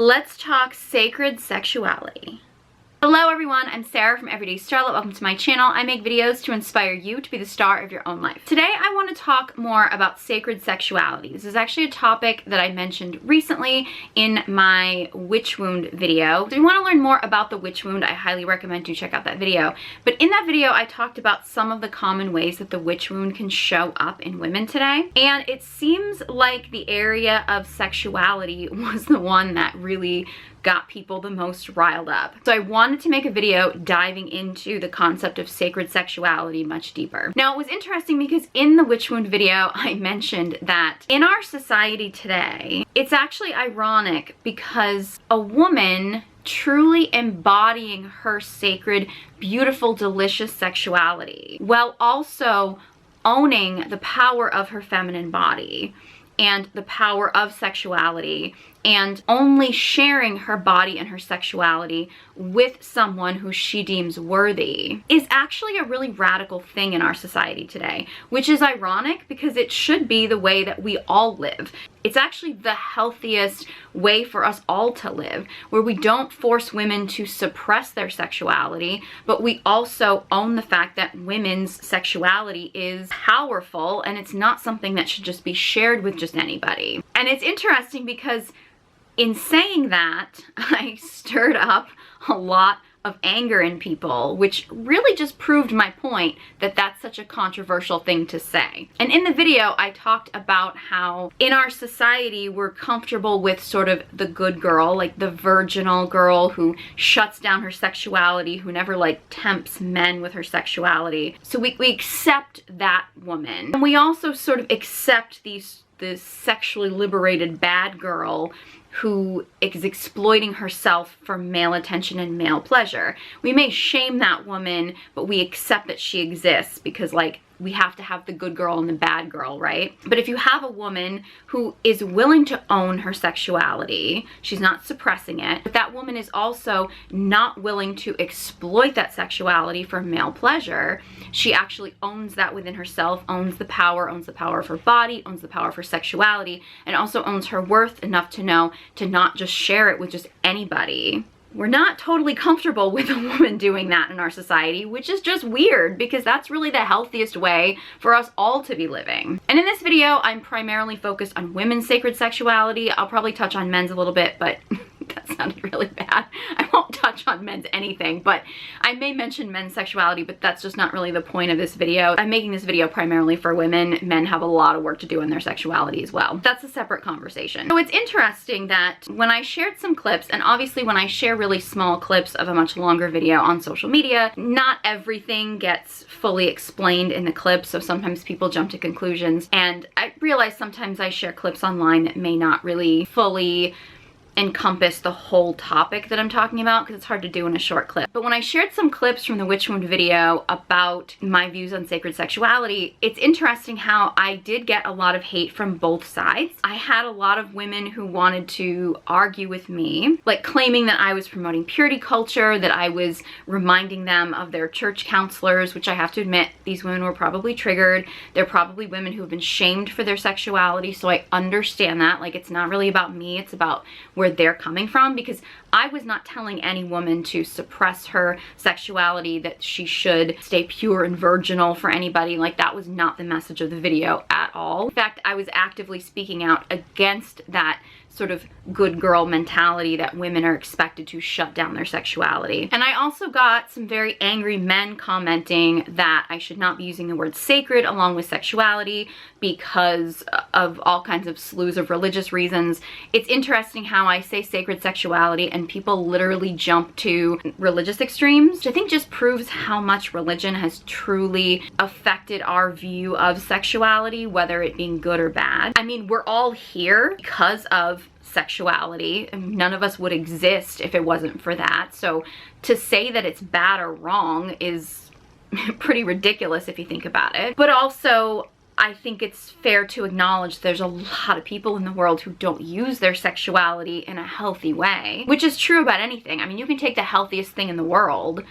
Let's talk sacred sexuality. Hello everyone, I'm Sarah from Everyday Starlet. Welcome to my channel. I make videos to inspire you to be the star of your own life. Today I want to talk more about sacred sexuality. This is actually a topic that I mentioned recently in my witch wound video. If you want to learn more about the witch wound, I highly recommend you check out that video. But in that video I talked about some of the common ways that the witch wound can show up in women today. And it seems like the area of sexuality was the one that really got people the most riled up. So I wanted to make a video diving into the concept of sacred sexuality much deeper. Now it was interesting because in the witch wound video I mentioned that in our society today, it's actually ironic because a woman truly embodying her sacred, beautiful, delicious sexuality while also owning the power of her feminine body and the power of sexuality and only sharing her body and her sexuality with someone who she deems worthy is actually a really radical thing in our society today, which is ironic because it should be the way that we all live. It's actually the healthiest way for us all to live, where we don't force women to suppress their sexuality, but we also own the fact that women's sexuality is powerful and it's not something that should just be shared with just anybody. And it's interesting because in saying that, I stirred up a lot of anger in people, which really just proved my point that that's such a controversial thing to say. And in the video, I talked about how in our society, we're comfortable with sort of the good girl, like the virginal girl who shuts down her sexuality, who never like tempts men with her sexuality. So we accept that woman. And we also sort of accept this sexually liberated bad girl who is exploiting herself for male attention and male pleasure. We may shame that woman, but we accept that she exists because like we have to have the good girl and the bad girl, right? But if you have a woman who is willing to own her sexuality, she's not suppressing it, but that woman is also not willing to exploit that sexuality for male pleasure, she actually owns that within herself, owns the power of her body, owns the power of her sexuality, and also owns her worth enough to know to not just share it with just anybody. We're not totally comfortable with a woman doing that in our society, which is just weird because that's really the healthiest way for us all to be living. And in this video, I'm primarily focused on women's sacred sexuality. I'll probably touch on men's a little bit, but that sounded really bad. I won't touch on men's anything, but I may mention men's sexuality, but that's just not really the point of this video. I'm making this video primarily for women. Men have a lot of work to do in their sexuality as well. That's a separate conversation. So it's interesting that when I shared some clips, and obviously when I share really small clips of a much longer video on social media, not everything gets fully explained in the clip, so sometimes people jump to conclusions, and I realize sometimes I share clips online that may not really fully encompass the whole topic that I'm talking about because it's hard to do in a short clip. But when I shared some clips from the witch wound video about my views on sacred sexuality, it's interesting how I did get a lot of hate from both sides. I had a lot of women who wanted to argue with me, like claiming that I was promoting purity culture, that I was reminding them of their church counselors, which I have to admit, these women were probably triggered. They're probably women who have been shamed for their sexuality, so I understand that. Like, it's not really about me, it's about where they're coming from, because I was not telling any woman to suppress her sexuality, that she should stay pure and virginal for anybody. Like, that was not the message of the video at all. In fact, I was actively speaking out against that sort of good girl mentality that women are expected to shut down their sexuality. And I also got some very angry men commenting that I should not be using the word sacred along with sexuality because of all kinds of slews of religious reasons. It's interesting how I say sacred sexuality and people literally jump to religious extremes, which I think just proves how much religion has truly affected our view of sexuality, whether it being good or bad. I mean, we're all here because of sexuality, and none of us would exist if it wasn't for that. So to say that it's bad or wrong is pretty ridiculous if you think about it. But also, I think it's fair to acknowledge there's a lot of people in the world who don't use their sexuality in a healthy way, which is true about anything. I mean, you can take the healthiest thing in the world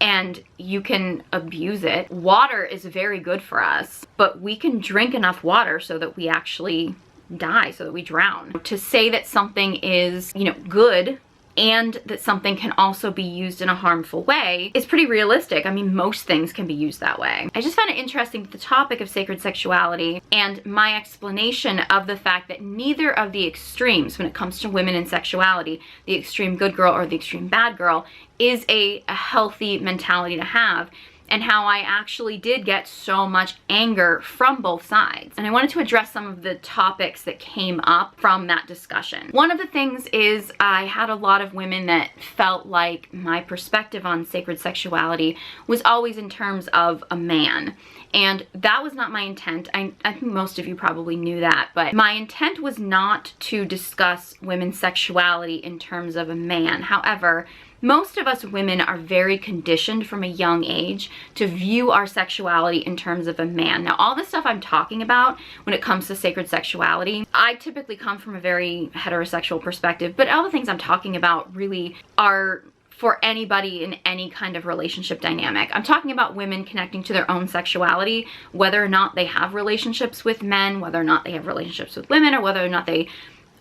and you can abuse it. Water is very good for us, but we can drink enough water so that we actually die, so that we drown. To say that something is, you know, good and that something can also be used in a harmful way is pretty realistic. I mean, most things can be used that way. I just found it interesting that the topic of sacred sexuality and my explanation of the fact that neither of the extremes when it comes to women and sexuality, the extreme good girl or the extreme bad girl, is a healthy mentality to have, and how I actually did get so much anger from both sides. And I wanted to address some of the topics that came up from that discussion. One of the things is I had a lot of women that felt like my perspective on sacred sexuality was always in terms of a man. And that was not my intent. I think most of you probably knew that, but my intent was not to discuss women's sexuality in terms of a man. However, most of us women are very conditioned from a young age to view our sexuality in terms of a man. Now, all the stuff I'm talking about when it comes to sacred sexuality, I typically come from a very heterosexual perspective, but all the things I'm talking about really are for anybody in any kind of relationship dynamic. I'm talking about women connecting to their own sexuality, whether or not they have relationships with men, whether or not they have relationships with women, or whether or not they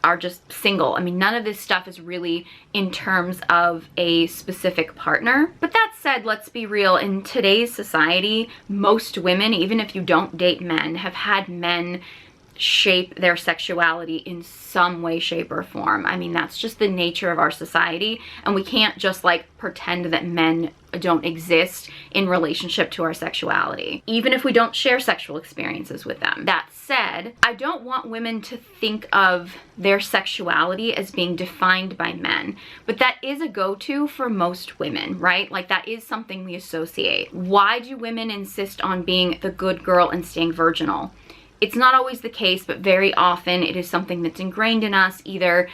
are just single. I mean, none of this stuff is really in terms of a specific partner. But that said, let's be real, in today's society, most women, even if you don't date men, have had men shape their sexuality in some way, shape, or form. I mean, that's just the nature of our society, and we can't just like pretend that men don't exist in relationship to our sexuality, even if we don't share sexual experiences with them. That said, I don't want women to think of their sexuality as being defined by men, but that is a go-to for most women, right? Like, that is something we associate. Why do women insist on being the good girl and staying virginal? It's not always the case, but very often it is something that's ingrained in us, either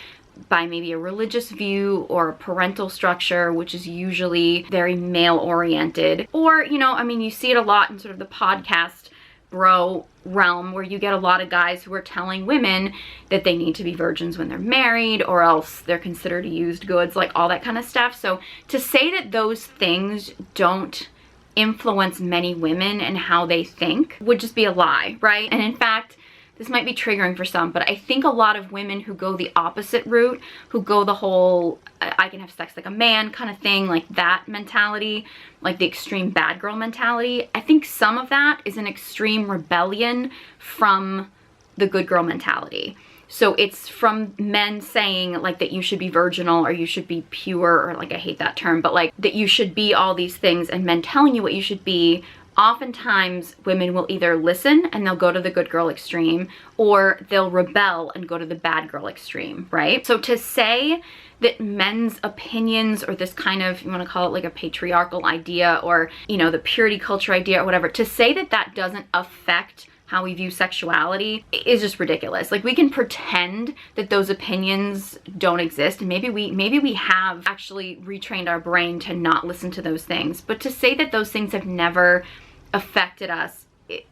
by maybe a religious view or a parental structure, which is usually very male-oriented. Or, you know, I mean, you see it a lot in sort of the podcast bro realm, where you get a lot of guys who are telling women that they need to be virgins when they're married, or else they're considered used goods, like all that kind of stuff. So to say that those things don't influence many women and how they think would just be a lie, right? And in fact, this might be triggering for some, but I think a lot of women who go the opposite route, who go the whole I can have sex like a man kind of thing, like that mentality, like the extreme bad girl mentality, I think some of that is an extreme rebellion from the good girl mentality. So it's from men saying like that you should be virginal, or you should be pure, or like, I hate that term, but like that you should be all these things, and men telling you what you should be. Oftentimes women will either listen and they'll go to the good girl extreme, or they'll rebel and go to the bad girl extreme, right? So to say that men's opinions, or this kind of, you want to call it like a patriarchal idea, or, you know, the purity culture idea or whatever, to say that that doesn't affect how we view sexuality is just ridiculous. Like, we can pretend that those opinions don't exist, and maybe we have actually retrained our brain to not listen to those things, but to say that those things have never affected us,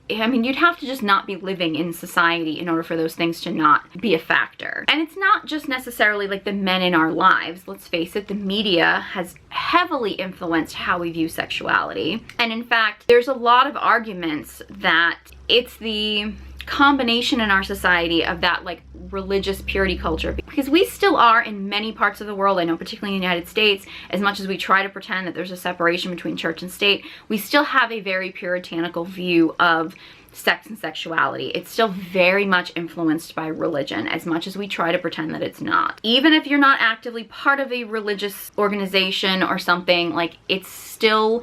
I mean, you'd have to just not be living in society in order for those things to not be a factor. And it's not just necessarily like the men in our lives. Let's face it, the media has heavily influenced how we view sexuality. And in fact, there's a lot of arguments that it's the combination in our society of that like religious purity culture, because we still are in many parts of the world, I know particularly in the United States, as much as we try to pretend that there's a separation between church and state, we still have a very puritanical view of sex and sexuality. It's still very much influenced by religion, as much as we try to pretend that it's not. Even if you're not actively part of a religious organization or something, like, it's still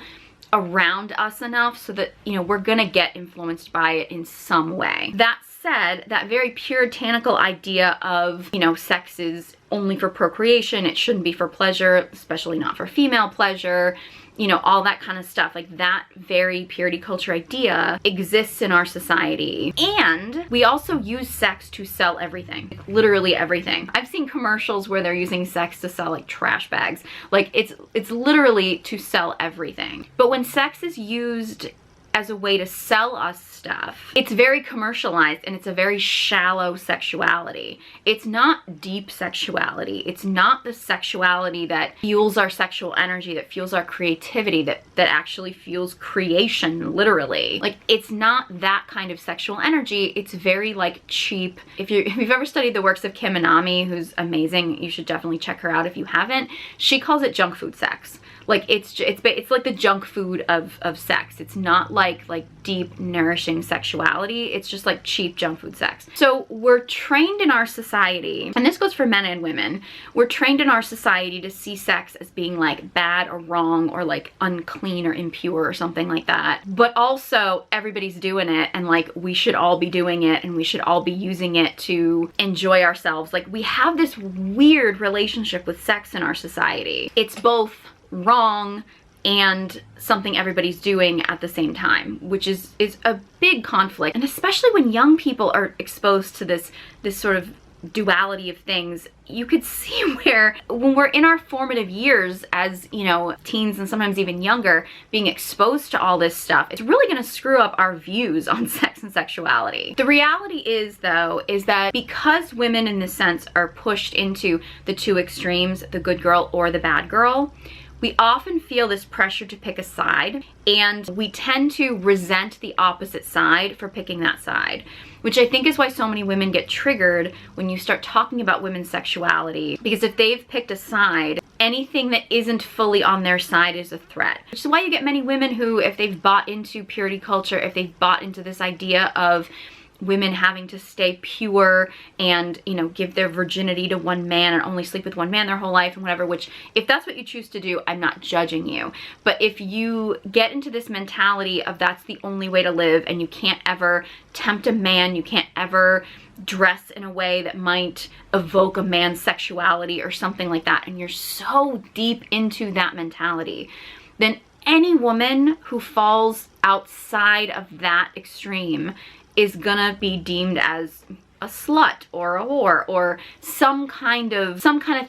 around us enough so that, you know, we're gonna get influenced by it in some way. That said, that very puritanical idea of, you know, sex is only for procreation, it shouldn't be for pleasure, especially not for female pleasure, you know, all that kind of stuff, like that very purity culture idea exists in our society. And we also use sex to sell everything, like, literally everything. I've seen commercials where they're using sex to sell like trash bags. Like, it's literally to sell everything. But when sex is used as a way to sell us stuff. It's very commercialized and it's a very shallow sexuality. It's not deep sexuality. It's not the sexuality that fuels our sexual energy, that fuels our creativity, that actually fuels creation, literally. Like, it's not that kind of sexual energy. It's very like cheap. If you've ever studied the works of Kim Anami, who's amazing, you should definitely check her out if you haven't. She calls it junk food sex. Like, it's like the junk food of sex. It's not like deep, nourishing sexuality. It's just like cheap junk food sex. So we're trained in our society, and this goes for men and women, we're trained in our society to see sex as being like bad or wrong or like unclean or impure or something like that. But also everybody's doing it, and like we should all be doing it, and we should all be using it to enjoy ourselves. Like, we have this weird relationship with sex in our society. It's both wrong and something everybody's doing at the same time, which is a big conflict. And especially when young people are exposed to this sort of duality of things, you could see where when we're in our formative years as, you know, teens and sometimes even younger, being exposed to all this stuff, it's really going to screw up our views on sex and sexuality. The reality is, though, is that because women in this sense are pushed into the two extremes, the good girl or the bad girl, we often feel this pressure to pick a side, and we tend to resent the opposite side for picking that side, which I think is why so many women get triggered when you start talking about women's sexuality, because if they've picked a side, anything that isn't fully on their side is a threat. Which is why you get many women who, if they've bought into purity culture, if they've bought into this idea of women having to stay pure and, you know, give their virginity to one man and only sleep with one man their whole life and whatever, which if that's what you choose to do, I'm not judging you. But if you get into this mentality of that's the only way to live and you can't ever tempt a man, you can't ever dress in a way that might evoke a man's sexuality or something like that, and you're so deep into that mentality, then any woman who falls outside of that extreme is gonna be deemed as a slut or a whore or some kind of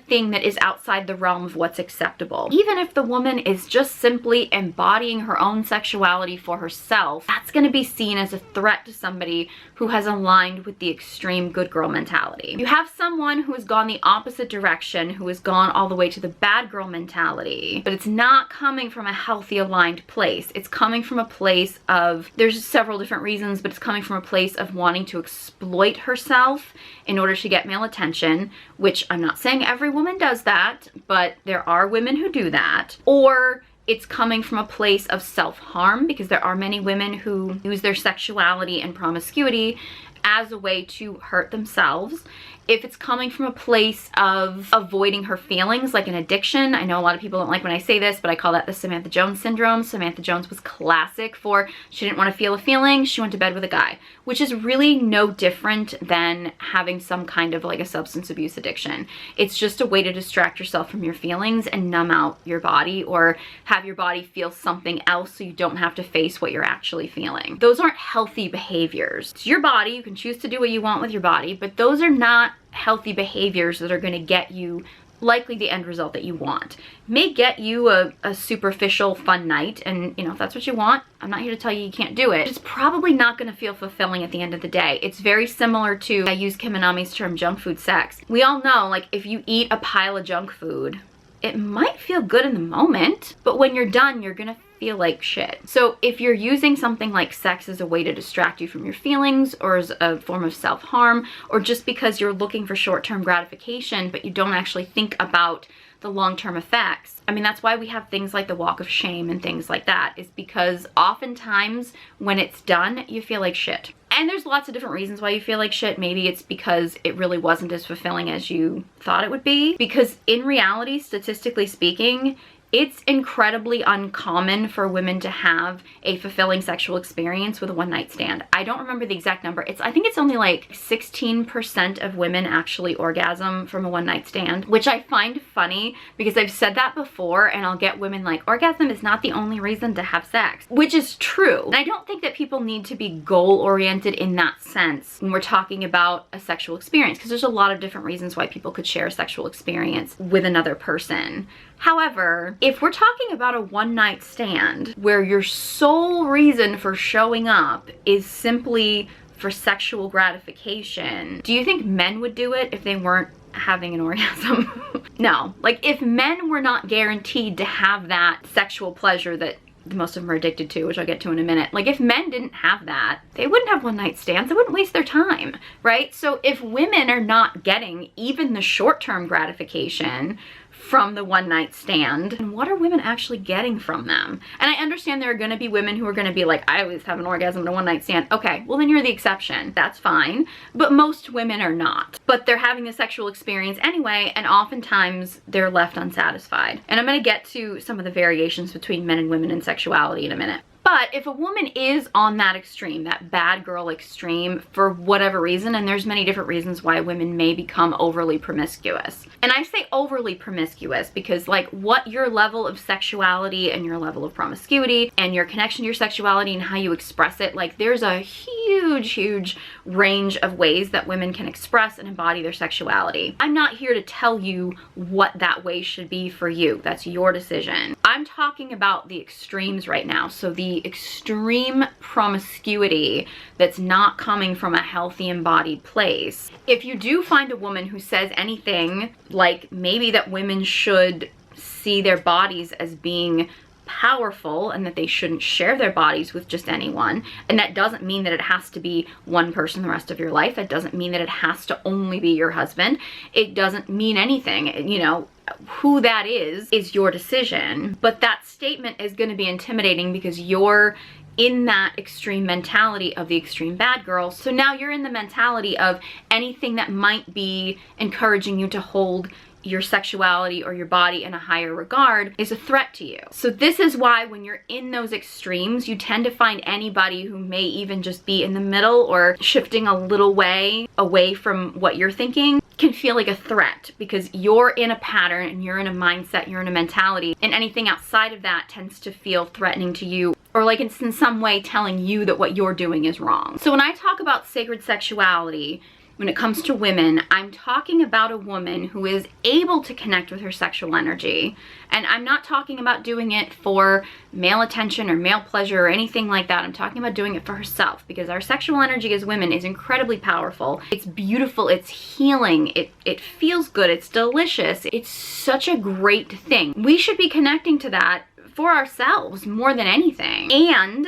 thing that is outside the realm of what's acceptable. Even if the woman is just simply embodying her own sexuality for herself, that's going to be seen as a threat to somebody who has aligned with the extreme good girl mentality. You have someone who has gone the opposite direction, who has gone all the way to the bad girl mentality, but it's not coming from a healthy, aligned place. It's coming from a place of, there's several different reasons, but it's coming from a place of wanting to exploit herself in order to get male attention, which I'm not saying every woman does that, but there are women who do that. Or it's coming from a place of self-harm, because there are many women who use their sexuality and promiscuity as a way to hurt themselves. If it's coming from a place of avoiding her feelings, like an addiction. I know a lot of people don't like when I say this, but I call that the Samantha Jones syndrome. Samantha Jones was classic for, she didn't want to feel a feeling, she went to bed with a guy, which is really no different than having some kind of like a substance abuse addiction. It's just a way to distract yourself from your feelings and numb out your body, or have your body feel something else so you don't have to face what you're actually feeling. Those aren't healthy behaviors. It's your body, you can choose to do what you want with your body, but those are not healthy behaviors that are going to get you likely the end result that you want. It may get you a superficial fun night, and you know, if that's what you want, I'm not here to tell you you can't do it. It's probably not going to feel fulfilling at the end of the day. It's very similar to, I use Kim Anami's term, junk food sex. We all know, like, if you eat a pile of junk food, it might feel good in the moment, but when you're done, you're gonna feel like shit. So if you're using something like sex as a way to distract you from your feelings, or as a form of self-harm, or just because you're looking for short-term gratification, but you don't actually think about the long-term effects. I mean, that's why we have things like the walk of shame and things like that, is because oftentimes when it's done, you feel like shit. And there's lots of different reasons why you feel like shit. Maybe it's because it really wasn't as fulfilling as you thought it would be. Because in reality, statistically speaking, it's incredibly uncommon for women to have a fulfilling sexual experience with a one-night stand. I don't remember the exact number. I think it's only like 16% of women actually orgasm from a one-night stand, which I find funny because I've said that before, and I'll get women like, orgasm is not the only reason to have sex, which is true. And I don't think that people need to be goal-oriented in that sense when we're talking about a sexual experience, because there's a lot of different reasons why people could share a sexual experience with another person. However, If we're talking about a one-night stand where your sole reason for showing up is simply for sexual gratification, do you think men would do it if they weren't having an orgasm? No. Like, if men were not guaranteed to have that sexual pleasure that most of them are addicted to, which I'll get to in a minute. Like, if men didn't have that, they wouldn't have one-night stands. They wouldn't waste their time, right? So if women are not getting even the short-term gratification from the one-night stand, and what are women actually getting from them? And I understand there are going to be women who are going to be like, I always have an orgasm in a one-night stand. Okay, well then you're the exception. That's fine. But most women are not. But they're having a sexual experience anyway, and oftentimes they're left unsatisfied. And I'm going to get to some of the variations between men and women in sexuality in a minute. But if a woman is on that extreme, that bad girl extreme, for whatever reason, and there's many different reasons why women may become overly promiscuous. And I say overly promiscuous because, like, what your level of sexuality and your level of promiscuity and your connection to your sexuality and how you express it, like, there's a huge range of ways that women can express and embody their sexuality. I'm not here to tell you what that way should be for you. That's your decision. I'm talking about the extremes right now. So the extreme promiscuity that's not coming from a healthy embodied place. If you do find a woman who says anything like maybe that women should see their bodies as being powerful and that they shouldn't share their bodies with just anyone, and that doesn't mean that it has to be one person the rest of your life, that doesn't mean that it has to only be your husband, it doesn't mean anything, you know, who that is your decision. But that statement is going to be intimidating because you're in that extreme mentality of the extreme bad girl. So now you're in the mentality of anything that might be encouraging you to hold your sexuality or your body in a higher regard is a threat to you. So this is why when you're in those extremes, you tend to find anybody who may even just be in the middle or shifting a little way away from what you're thinking can feel like a threat because you're in a pattern and you're in a mindset, you're in a mentality, and anything outside of that tends to feel threatening to you, or like it's in some way telling you that what you're doing is wrong. So when I talk about sacred sexuality, when it comes to women, I'm talking about a woman who is able to connect with her sexual energy. And I'm not talking about doing it for male attention or male pleasure or anything like that. I'm talking about doing it for herself, because our sexual energy as women is incredibly powerful. It's beautiful, it's healing, it feels good, it's delicious. It's such a great thing. We should be connecting to that for ourselves more than anything. And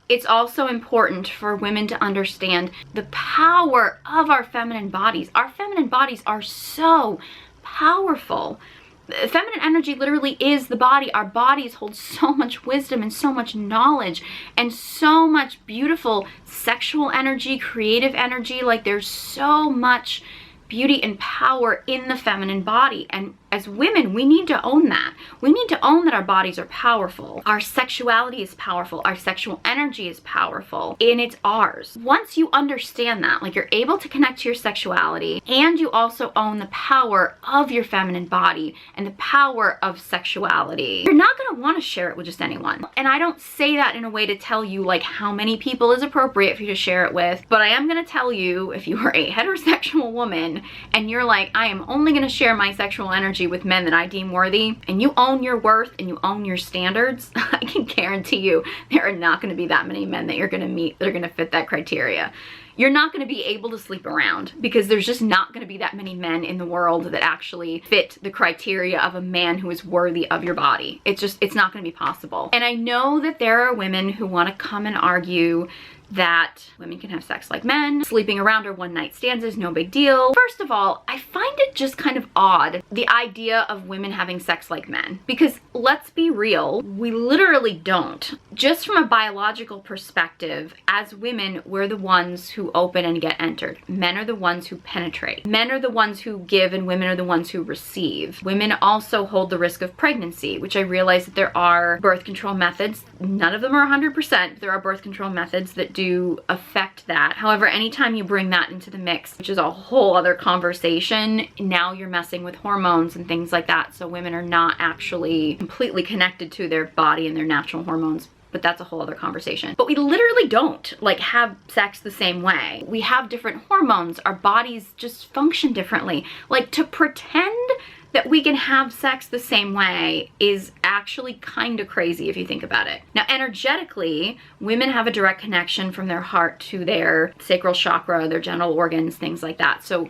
it's also important for women to understand the power of our feminine bodies. Our feminine bodies are so powerful. Feminine energy literally is the body. Our bodies hold so much wisdom and so much knowledge and so much beautiful sexual energy, creative energy. Like, there's so much beauty and power in the feminine body. And as women, we need to own that. We need to own that our bodies are powerful. Our sexuality is powerful. Our sexual energy is powerful, and it's ours. Once you understand that, like, you're able to connect to your sexuality, and you also own the power of your feminine body and the power of sexuality, you're not going to want to share it with just anyone. And I don't say that in a way to tell you like how many people is appropriate for you to share it with, but I am going to tell you, if you are a heterosexual woman and you're like, I am only going to share my sexual energy with men that I deem worthy, and you own your worth and you own your standards, I can guarantee you there are not going to be that many men that you're going to meet that are going to fit that criteria. You're not going to be able to sleep around because there's just not going to be that many men in the world that actually fit the criteria of a man who is worthy of your body. It's not going to be possible. And I know that there are women who want to come and argue that women can have sex like men, sleeping around or one-night stands is no big deal. First of all, I find it just kind of odd, the idea of women having sex like men, because let's be real, we literally don't. Just from a biological perspective, as women, we're the ones who open and get entered. Men are the ones who penetrate. Men are the ones who give and women are the ones who receive. Women also hold the risk of pregnancy, which I realize that there are birth control methods. None of them are 100%. There are birth control methods that do affect that. However, anytime you bring that into the mix, which is a whole other conversation, now you're messing with hormones and things like that. So women are not actually completely connected to their body and their natural hormones. But that's a whole other conversation. But we literally don't like have sex the same way. We have different hormones. Our bodies just function differently. Like, to pretend that we can have sex the same way is actually kind of crazy if you think about it. Now, energetically, women have a direct connection from their heart to their sacral chakra, their genital organs, things like that. So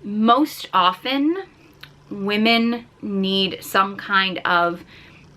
most often, women need some kind of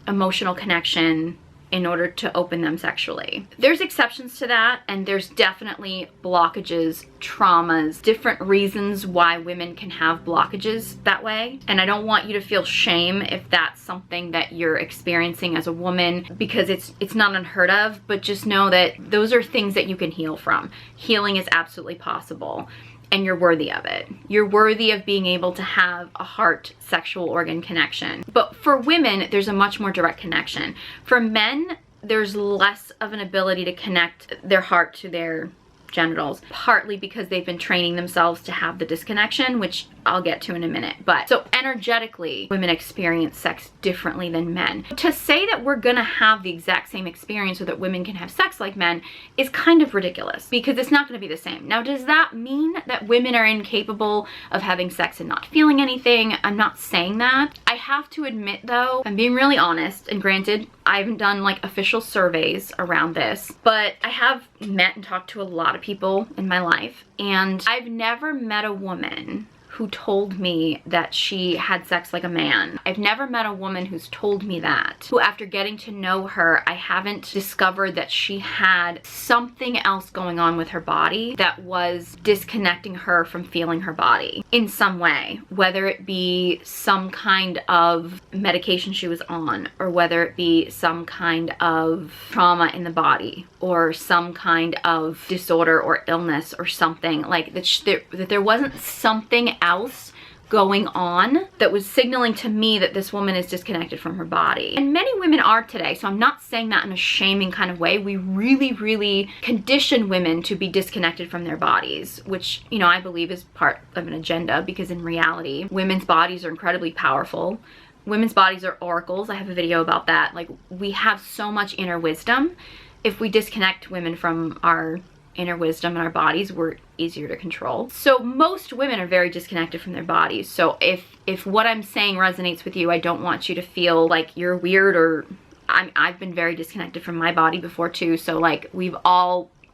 emotional connection in order to open them sexually. There's exceptions to that, and there's definitely blockages, traumas, different reasons why women can have blockages that way. And I don't want you to feel shame if that's something that you're experiencing as a woman, because it's not unheard of, but just know that those are things that you can heal from. Healing is absolutely possible. And you're worthy of it. You're worthy of being able to have a heart sexual organ connection. But for women, there's a much more direct connection. For men, there's less of an ability to connect their heart to their genitals, partly because they've been training themselves to have the disconnection, which I'll get to in a minute. But so energetically, women experience sex differently than men. To say that we're gonna have the exact same experience or that women can have sex like men is kind of ridiculous, because it's not gonna be the same. Now, does that mean that women are incapable of having sex and not feeling anything? I'm not saying that. I have to admit though, I'm being really honest, and granted, I haven't done like official surveys around this, but I have met and talked to a lot of people in my life, and I've never met a woman who told me that she had sex like a man. I've never met a woman who's told me that, who after getting to know her, I haven't discovered that she had something else going on with her body that was disconnecting her from feeling her body in some way, whether it be some kind of medication she was on, or whether it be some kind of trauma in the body, or some kind of disorder or illness or something, like that there wasn't something else going on that was signaling to me that this woman is disconnected from her body. And many women are today, so I'm not saying that in a shaming kind of way. We really condition women to be disconnected from their bodies, which, you know, I believe is part of an agenda, because in reality, women's bodies are incredibly powerful. Women's bodies are oracles. I have a video about that. Like, we have so much inner wisdom. If we disconnect women from our inner wisdom and our bodies, we're easier to control. So most women are very disconnected from their bodies. So if what I'm saying resonates with you, I don't want you to feel like you're weird, or I've been very disconnected from my body before too. So like,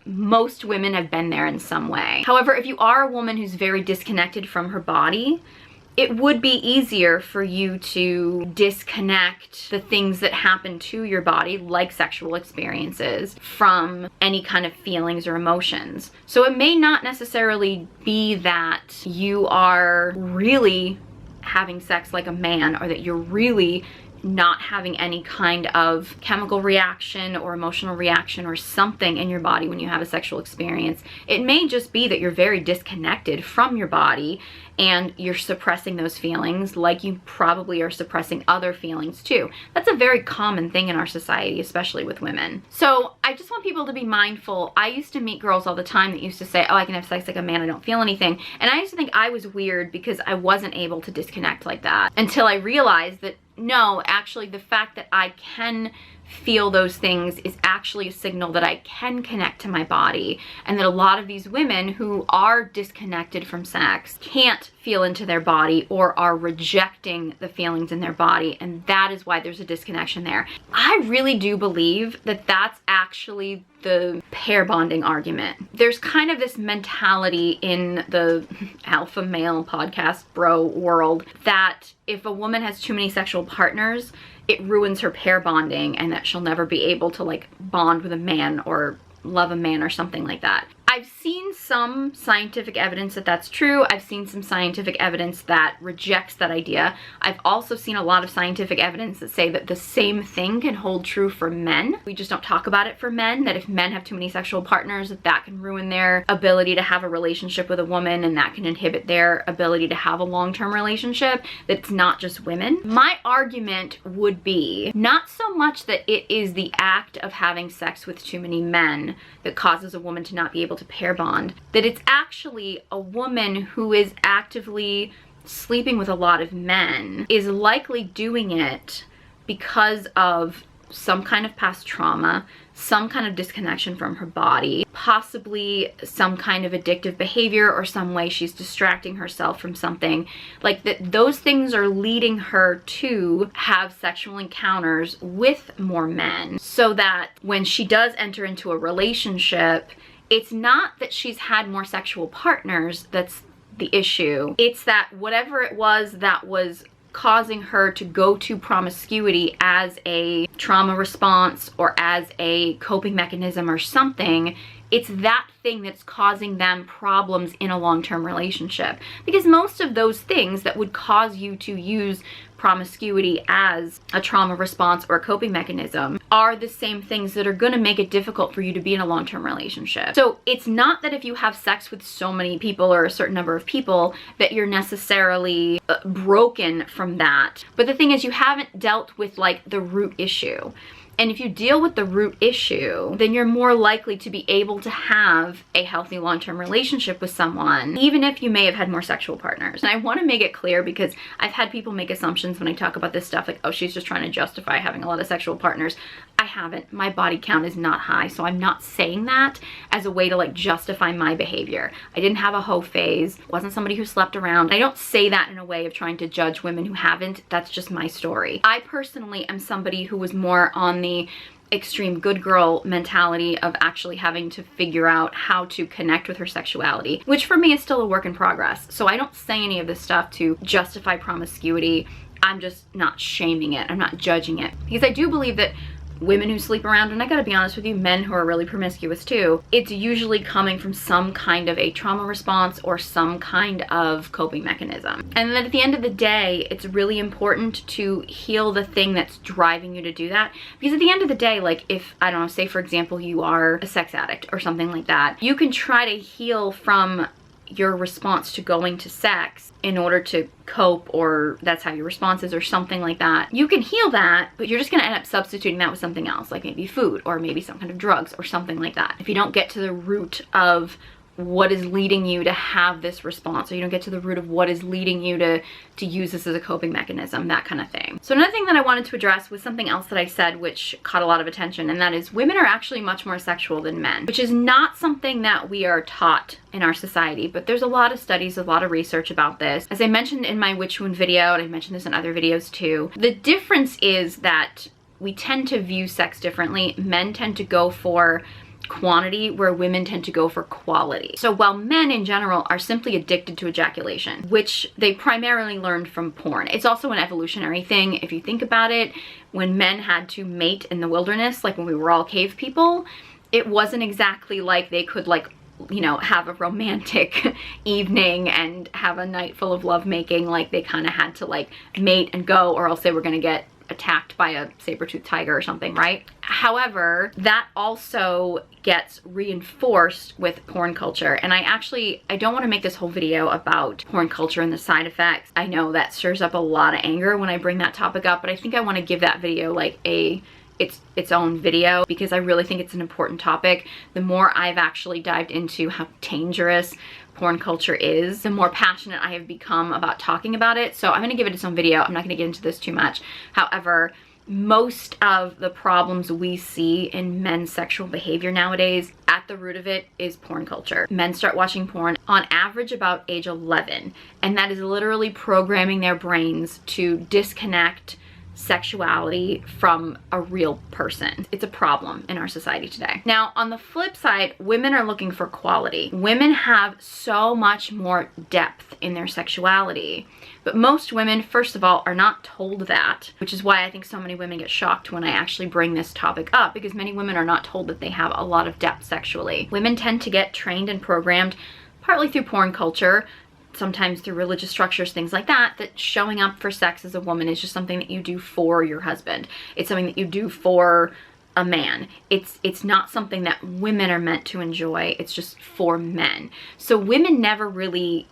most women have been there in some way. However, if you are a woman who's very disconnected from her body, it would be easier for you to disconnect the things that happen to your body, like sexual experiences, from any kind of feelings or emotions. So it may not necessarily be that you are really having sex like a man, or that you're really not having any kind of chemical reaction or emotional reaction or something in your body when you have a sexual experience. It may just be that you're very disconnected from your body and you're suppressing those feelings, like you probably are suppressing other feelings too. That's a very common thing in our society, especially with women. So I just want people to be mindful. I used to meet girls all the time that used to say, oh, I can have sex like a man, I don't feel anything. And I used to think I was weird because I wasn't able to disconnect like that, until I realized that no, actually the fact that I can feel those things is actually a signal that I can connect to my body, and that a lot of these women who are disconnected from sex can't feel into their body, or are rejecting the feelings in their body, and that is why there's a disconnection there. I really do believe that that's actually the pair bonding argument. There's kind of this mentality in the alpha male podcast bro world that if a woman has too many sexual partners, it ruins her pair bonding, and that she'll never be able to like bond with a man or love a man or something like that. I've seen some scientific evidence that that's true. I've seen some scientific evidence that rejects that idea. I've also seen a lot of scientific evidence that say that the same thing can hold true for men. We just don't talk about it for men, that if men have too many sexual partners, that can ruin their ability to have a relationship with a woman, and that can inhibit their ability to have a long-term relationship, that it's not just women. My argument would be not so much that it is the act of having sex with too many men that causes a woman to not be able to pair bond, that it's actually a woman who is actively sleeping with a lot of men is likely doing it because of some kind of past trauma, some kind of disconnection from her body, possibly some kind of addictive behavior or some way she's distracting herself from something. Like that, those things are leading her to have sexual encounters with more men, so that when she does enter into a relationship, it's not that she's had more sexual partners that's the issue. It's that whatever it was that was causing her to go to promiscuity as a trauma response or as a coping mechanism or something, it's that thing that's causing them problems in a long-term relationship. Because most of those things that would cause you to use promiscuity as a trauma response or a coping mechanism are the same things that are going to make it difficult for you to be in a long-term relationship. So it's not that if you have sex with so many people or a certain number of people that you're necessarily broken from that. But the thing is, you haven't dealt with like the root issue. And if you deal with the root issue, then you're more likely to be able to have a healthy long-term relationship with someone, even if you may have had more sexual partners. And I want to make it clear, because I've had people make assumptions when I talk about this stuff, like, oh, she's just trying to justify having a lot of sexual partners. I haven't. My body count is not high, so I'm not saying that as a way to like justify my behavior. I didn't have a hoe phase, wasn't somebody who slept around. I don't say that in a way of trying to judge women who haven't. That's just my story. I personally am somebody who was more on the extreme good girl mentality of actually having to figure out how to connect with her sexuality, which for me is still a work in progress. So I don't say any of this stuff to justify promiscuity. I'm just not shaming it. I'm not judging it, because I do believe that women who sleep around, and I gotta be honest with you, men who are really promiscuous too, it's usually coming from some kind of a trauma response or some kind of coping mechanism. And then at the end of the day, it's really important to heal the thing that's driving you to do that. Because at the end of the day, like if, I don't know, say for example, you are a sex addict or something like that, you can try to heal from your response to going to sex in order to cope, or that's how your response is or something like that. You can heal that, but you're just gonna end up substituting that with something else, like maybe food or maybe some kind of drugs or something like that. If you don't get to the root of what is leading you to have this response, or you don't get to the root of what is leading you to use this as a coping mechanism, that kind of thing. So another thing that I wanted to address was something else that I said which caught a lot of attention, and that is women are actually much more sexual than men, which is not something that we are taught in our society, but there's a lot of studies, a lot of research about this. As I mentioned in my Witch Wound video, and I mentioned this in other videos too, the difference is that we tend to view sex differently. Men tend to go for quantity, where women tend to go for quality. So while men in general are simply addicted to ejaculation, which they primarily learned from porn, it's also an evolutionary thing. If you think about it, when men had to mate in the wilderness, like when we were all cave people, it wasn't exactly like they could, like, you know, have a romantic evening and have a night full of lovemaking. Like they kind of had to like mate and go, or else they were going to get attacked by a saber-toothed tiger or something, right? However, that also gets reinforced with porn culture. And I don't want to make this whole video about porn culture and the side effects. I know that stirs up a lot of anger when I bring that topic up, but I think I want to give that video like its own video, because I really think it's an important topic. The more I've actually dived into how dangerous porn culture is, the more passionate I have become about talking about it. So I'm going to give it its own video. I'm not going to get into this too much. However, most of the problems we see in men's sexual behavior nowadays, at the root of it is porn culture. Men start watching porn on average about age 11, and that is literally programming their brains to disconnect sexuality from a real person. It's a problem in our society today. Now, on the flip side, women are looking for quality. Women have so much more depth in their sexuality, but most women, first of all, are not told that, which is why I think so many women get shocked when I actually bring this topic up, because many women are not told that they have a lot of depth sexually. Women tend to get trained and programmed, partly through porn culture, sometimes through religious structures, things like that, that showing up for sex as a woman is just something that you do for your husband. It's something that you do for a man. It's not something that women are meant to enjoy. It's just for men. So women never really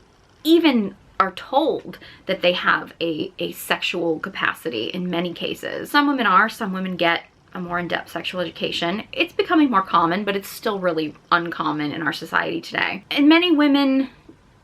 even are told that they have a sexual capacity in many cases. Some women are, some women get a more in-depth sexual education. It's becoming more common, but it's still really uncommon in our society today. And many women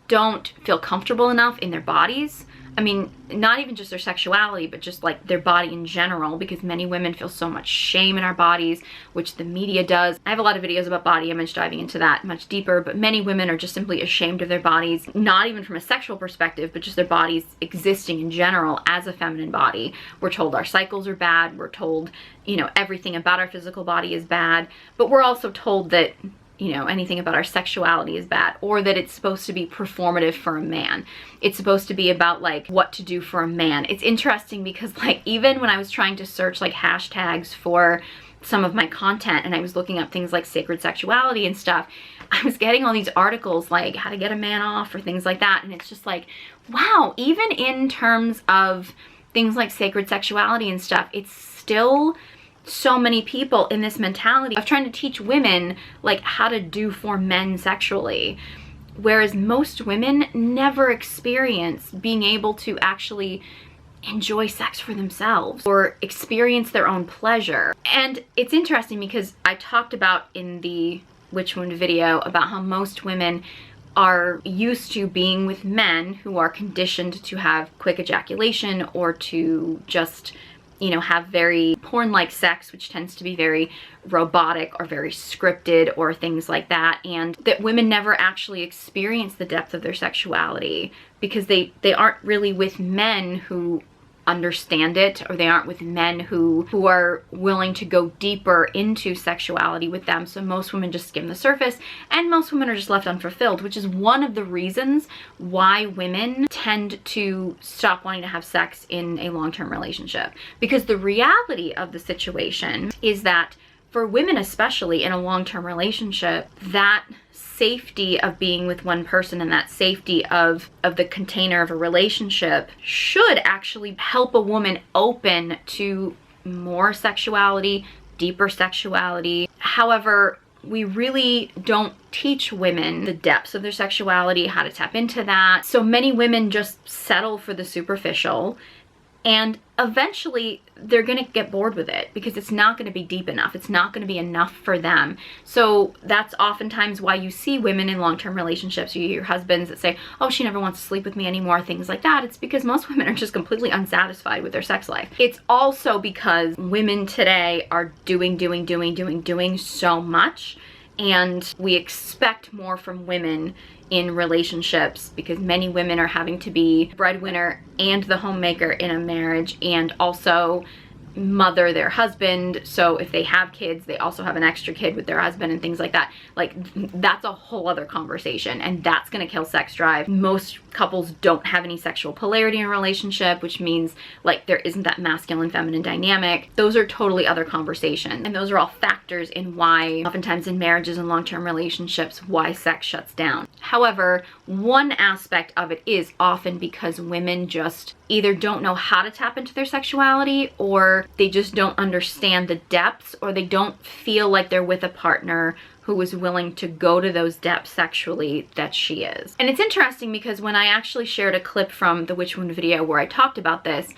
don't feel comfortable enough in their bodies. I mean, not even just their sexuality, but just like their body in general, because many women feel so much shame in our bodies, which the media does. I have a lot of videos about body image diving into that much deeper, but many women are just simply ashamed of their bodies, not even from a sexual perspective, but just their bodies existing in general as a feminine body. We're told our cycles are bad. We're told, you know, everything about our physical body is bad, but we're also told that, you know, anything about our sexuality is bad, or that it's supposed to be performative for a man. It's supposed to be about like what to do for a man. It's interesting because like even when I was trying to search like hashtags for some of my content and I was looking up things like sacred sexuality and stuff, I was getting all these articles like how to get a man off or things like that. And it's just like, wow, even in terms of things like sacred sexuality and stuff, it's still so many people in this mentality of trying to teach women like how to do for men sexually, whereas most women never experience being able to actually enjoy sex for themselves or experience their own pleasure. And it's interesting because I talked about in the Witch Wound video about how most women are used to being with men who are conditioned to have quick ejaculation or to just, you know, have very porn-like sex, which tends to be very robotic or very scripted or things like that, and that women never actually experience the depth of their sexuality because they aren't really with men who understand it, or they aren't with men who are willing to go deeper into sexuality with them. So most women just skim the surface, and most women are just left unfulfilled, which is one of the reasons why women tend to stop wanting to have sex in a long-term relationship. Because the reality of the situation is that for women, especially in a long-term relationship, that safety of being with one person and that safety of the container of a relationship should actually help a woman open to more sexuality, deeper sexuality. However, we really don't teach women the depths of their sexuality, how to tap into that. So many women just settle for the superficial, and eventually they're gonna get bored with it because it's not gonna be deep enough. It's not gonna be enough for them. So that's oftentimes why you see women in long-term relationships, you hear husbands that say, oh, she never wants to sleep with me anymore, things like that. It's because most women are just completely unsatisfied with their sex life. It's also because women today are doing so much, and we expect more from women in relationships because many women are having to be breadwinner and the homemaker in a marriage, and also mother their husband. So if they have kids, they also have an extra kid with their husband and things like that. Like, that's a whole other conversation, and that's gonna kill sex drive. Most couples don't have any sexual polarity in a relationship, which means like there isn't that masculine feminine dynamic. Those are totally other conversations, and those are all factors in why oftentimes in marriages and long-term relationships why sex shuts down. However, one aspect of it is often because women just either don't know how to tap into their sexuality, or they just don't understand the depths, or they don't feel like they're with a partner who is willing to go to those depths sexually that she is. And it's interesting because when I actually shared a clip from the Witch Wound video where I talked about this,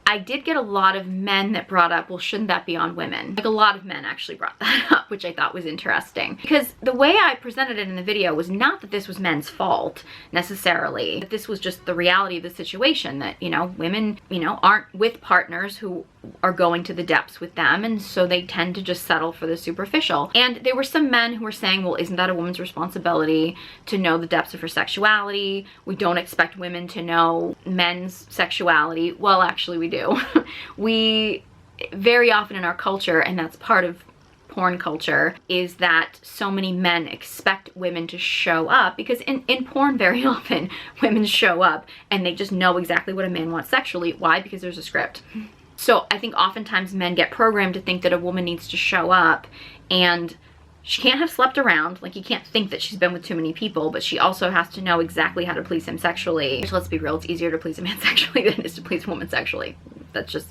I did get a lot of men that brought up, well, shouldn't that be on women? Like, a lot of men actually brought that up, which I thought was interesting. Because the way I presented it in the video was not that this was men's fault, necessarily. That this was just the reality of the situation, that, you know, women, you know, aren't with partners who are going to the depths with them, and so they tend to just settle for the superficial. And there were some men who were saying, well, isn't that a woman's responsibility to know the depths of her sexuality? We don't expect women to know men's sexuality. Well, actually we do. We very often in our culture, and that's part of porn culture, is that so many men expect women to show up, because in porn very often women show up and they just know exactly what a man wants sexually. Why? Because there's a script. So I think oftentimes men get programmed to think that a woman needs to show up, and she can't have slept around. Like, you can't think that she's been with too many people, but she also has to know exactly how to please him sexually. Which, let's be real, it's easier to please a man sexually than it is to please a woman sexually. That's just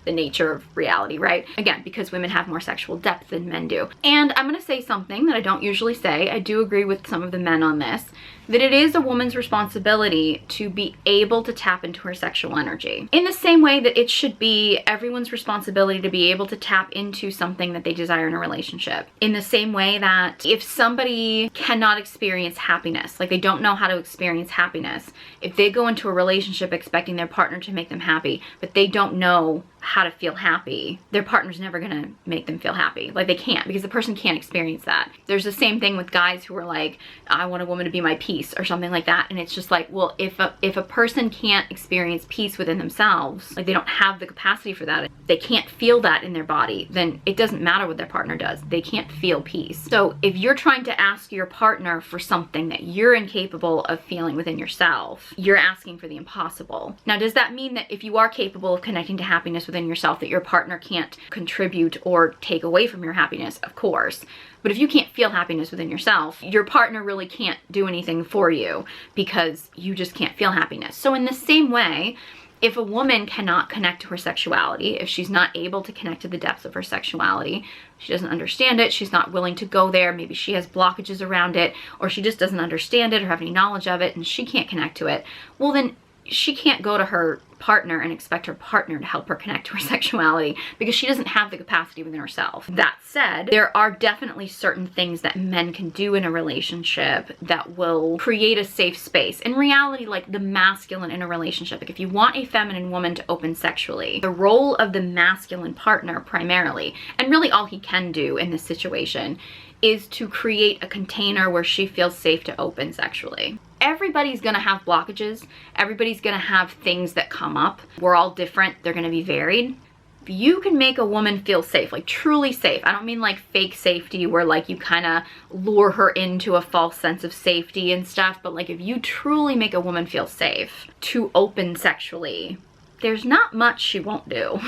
the nature of reality, right? Again, because women have more sexual depth than men do. And I'm gonna say something that I don't usually say. I do agree with some of the men on this, that it is a woman's responsibility to be able to tap into her sexual energy. In the same way that it should be everyone's responsibility to be able to tap into something that they desire in a relationship. In the same way that if somebody cannot experience happiness, like they don't know how to experience happiness, if they go into a relationship expecting their partner to make them happy, but they don't know how to feel happy, their partner's never gonna make them feel happy. Like they can't, because the person can't experience that. There's the same thing with guys who are like, I want a woman to be my peace or something like that. And it's just like, well, if a person can't experience peace within themselves, like they don't have the capacity for that, they can't feel that in their body, then it doesn't matter what their partner does. They can't feel peace. So if you're trying to ask your partner for something that you're incapable of feeling within yourself, you're asking for the impossible. Now, does that mean that if you are capable of connecting to happiness within yourself, that your partner can't contribute or take away from your happiness? Of course. But if you can't feel happiness within yourself, your partner really can't do anything for you because you just can't feel happiness. So in the same way, if a woman cannot connect to her sexuality, if she's not able to connect to the depths of her sexuality, she doesn't understand it, she's not willing to go there, maybe she has blockages around it, or she just doesn't understand it or have any knowledge of it and she can't connect to it, well then she can't go to her partner and expect her partner to help her connect to her sexuality because she doesn't have the capacity within herself. That said, there are definitely certain things that men can do in a relationship that will create a safe space. In reality, like the masculine in a relationship, like if you want a feminine woman to open sexually, the role of the masculine partner primarily, and really all he can do in this situation, is to create a container where she feels safe to open sexually. Everybody's gonna have blockages. Everybody's gonna have things that come up. We're all different. They're gonna be varied. If you can make a woman feel safe, like truly safe, I don't mean like fake safety where like you kind of lure her into a false sense of safety and stuff, but like if you truly make a woman feel safe to open sexually, there's not much she won't do.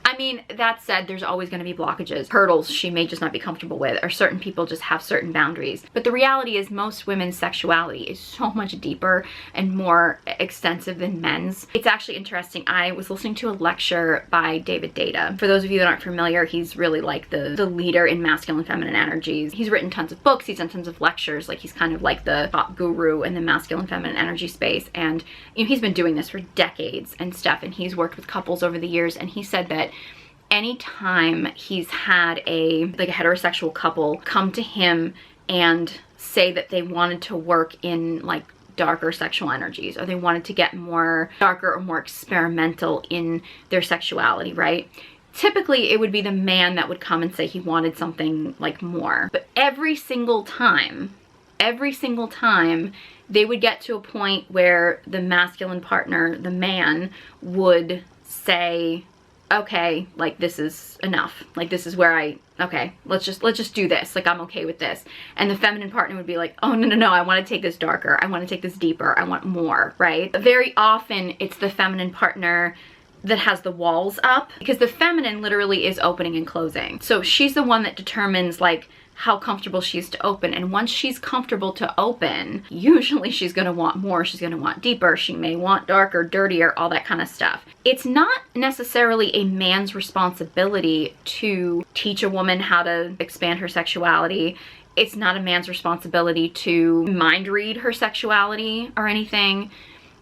I mean, that said, there's always going to be blockages, hurdles she may just not be comfortable with, or certain people just have certain boundaries. But the reality is most women's sexuality is so much deeper and more extensive than men's. It's actually interesting. I was listening to a lecture by David Data. For those of you that aren't familiar, he's really like the leader in masculine and feminine energies. He's written tons of books, he's done tons of lectures, like he's kind of like the top guru in the masculine and feminine energy space. And you know, he's been doing this for decades and stuff, and he's worked with couples over the years, and he said that anytime he's had a heterosexual couple come to him and say that they wanted to work in like darker sexual energies, or they wanted to get more darker or more experimental in their sexuality, right? Typically it would be the man that would come and say he wanted something like more. But every single time they would get to a point where the masculine partner, the man, would say, okay, like this is enough. Like this is where okay, let's just do this. Like I'm okay with this. And the feminine partner would be like, oh no, I want to take this darker. I want to take this deeper. I want more, right? But very often it's the feminine partner that has the walls up, because the feminine literally is opening and closing. So she's the one that determines like how comfortable she is to open. And once she's comfortable to open, usually she's gonna want more, she's gonna want deeper, she may want darker, dirtier, all that kind of stuff. It's not necessarily a man's responsibility to teach a woman how to expand her sexuality. It's not a man's responsibility to mind read her sexuality or anything.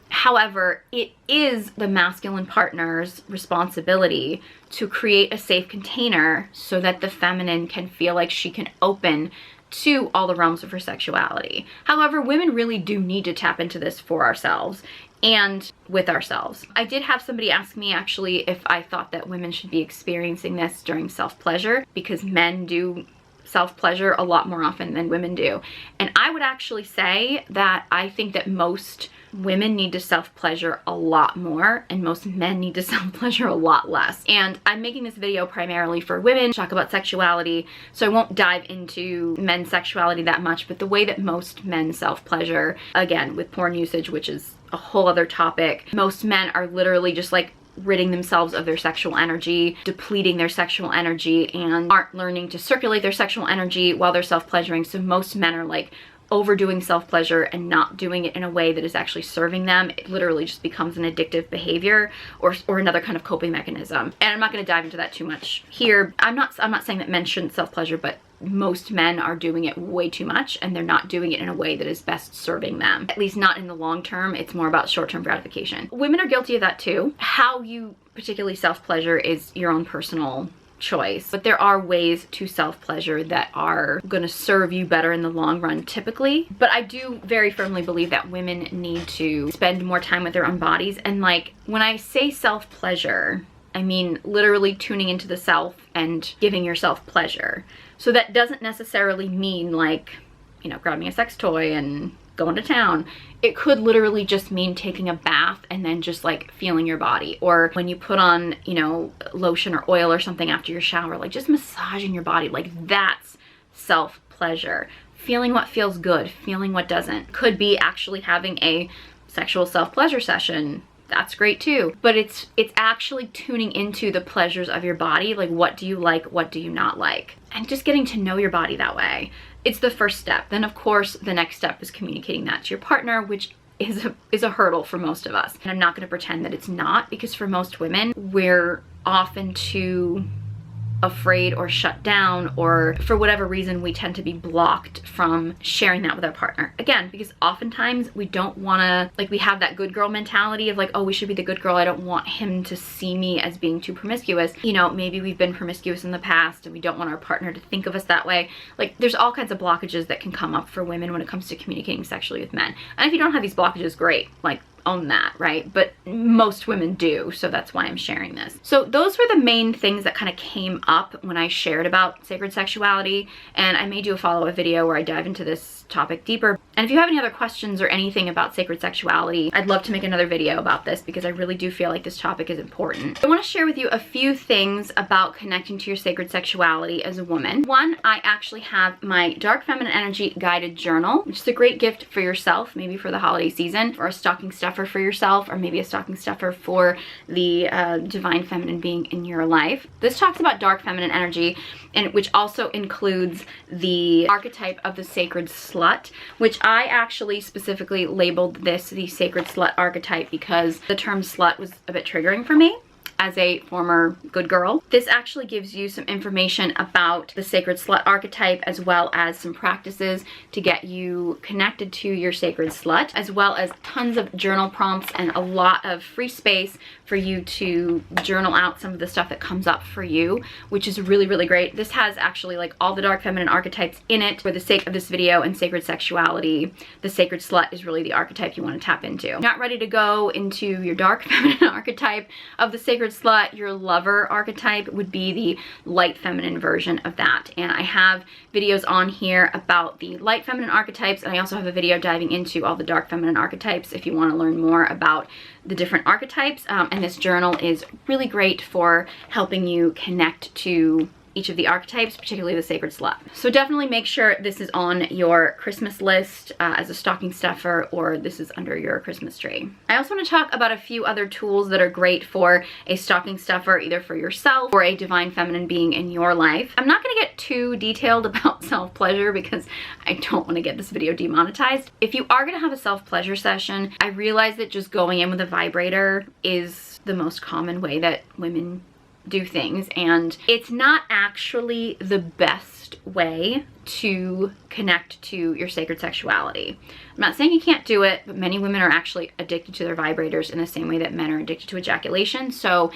However, it is the masculine partner's responsibility to create a safe container so that the feminine can feel like she can open to all the realms of her sexuality. However, women really do need to tap into this for ourselves and with ourselves. I did have somebody ask me actually if I thought that women should be experiencing this during self-pleasure, because men do self-pleasure a lot more often than women do. And I would actually say that I think that most women need to self-pleasure a lot more and most men need to self-pleasure a lot less. And I'm making this video primarily for women to talk about sexuality, so I won't dive into men's sexuality that much, but the way that most men self-pleasure, again, with porn usage, which is a whole other topic, most men are literally just like ridding themselves of their sexual energy, depleting their sexual energy, and aren't learning to circulate their sexual energy while they're self-pleasuring. So most men are like overdoing self-pleasure and not doing it in a way that is actually serving them, it literally just becomes an addictive behavior or another kind of coping mechanism. And I'm not going to dive into that too much here. I'm not saying that men shouldn't self-pleasure, but most men are doing it way too much, and they're not doing it in a way that is best serving them. At least not in the long term. It's more about short-term gratification. Women are guilty of that too. How you particularly self-pleasure is your own personal choice, but there are ways to self-pleasure that are going to serve you better in the long run typically. But I do very firmly believe that women need to spend more time with their own bodies. And like, when I say self-pleasure, I mean literally tuning into the self and giving yourself pleasure. So that doesn't necessarily mean like, you know, grabbing a sex toy and going to town. It could literally just mean taking a bath and then just like feeling your body, or when you put on, you know, lotion or oil or something after your shower, like just massaging your body. Like, that's self-pleasure. Feeling what feels good, feeling what doesn't. Could be actually having a sexual self-pleasure session. That's great too. But it's actually tuning into the pleasures of your body. Like, what do you like? What do you not like? And just getting to know your body that way. It's the first step. Then of course, the next step is communicating that to your partner, which is a hurdle for most of us. And I'm not gonna pretend that it's not, because for most women, we're often too afraid or shut down, or for whatever reason we tend to be blocked from sharing that with our partner. Again, because oftentimes we don't want to, like, we have that good girl mentality of like, oh, we should be the good girl, I don't want him to see me as being too promiscuous. You know, maybe we've been promiscuous in the past and we don't want our partner to think of us that way. Like, there's all kinds of blockages that can come up for women when it comes to communicating sexually with men. And if you don't have these blockages, great, like, own that, right? But most women do, so that's why I'm sharing this. So those were the main things that kind of came up when I shared about sacred sexuality, and I may do a follow-up video where I dive into this topic deeper. And if you have any other questions or anything about sacred sexuality, I'd love to make another video about this, because I really do feel like this topic is important. I want to share with you a few things about connecting to your sacred sexuality as a woman. One, I actually have my Dark Feminine Energy guided journal, which is a great gift for yourself, maybe for the holiday season, or a stocking stuffer for yourself, or maybe a stocking stuffer for the divine feminine being in your life. This talks about dark feminine energy, and which also includes the archetype of the sacred slut, which I actually specifically labeled this the sacred slut archetype because the term slut was a bit triggering for me as a former good girl. This actually gives you some information about the sacred slut archetype, as well as some practices to get you connected to your sacred slut, as well as tons of journal prompts and a lot of free space for you to journal out some of the stuff that comes up for you, which is really, really great. This has actually like all the dark feminine archetypes in it. For the sake of this video and sacred sexuality, the sacred slut is really the archetype you want to tap into. Not ready to go into your dark feminine archetype of the sacred slut, your lover archetype would be the light feminine version of that. And I have videos on here about the light feminine archetypes, and I also have a video diving into all the dark feminine archetypes if you want to learn more about the different archetypes. And this journal is really great for helping you connect to each of the archetypes, particularly the sacred slut. So definitely make sure this is on your Christmas list as a stocking stuffer, or this is under your Christmas tree. I also want to talk about a few other tools that are great for a stocking stuffer, either for yourself or a divine feminine being in your life. I'm not going to get too detailed about self-pleasure because I don't want to get this video demonetized. If you are going to have a self-pleasure session, I realize that just going in with a vibrator is the most common way that women do things, and it's not actually the best way to connect to your sacred sexuality. I'm not saying you can't do it, but many women are actually addicted to their vibrators in the same way that men are addicted to ejaculation. So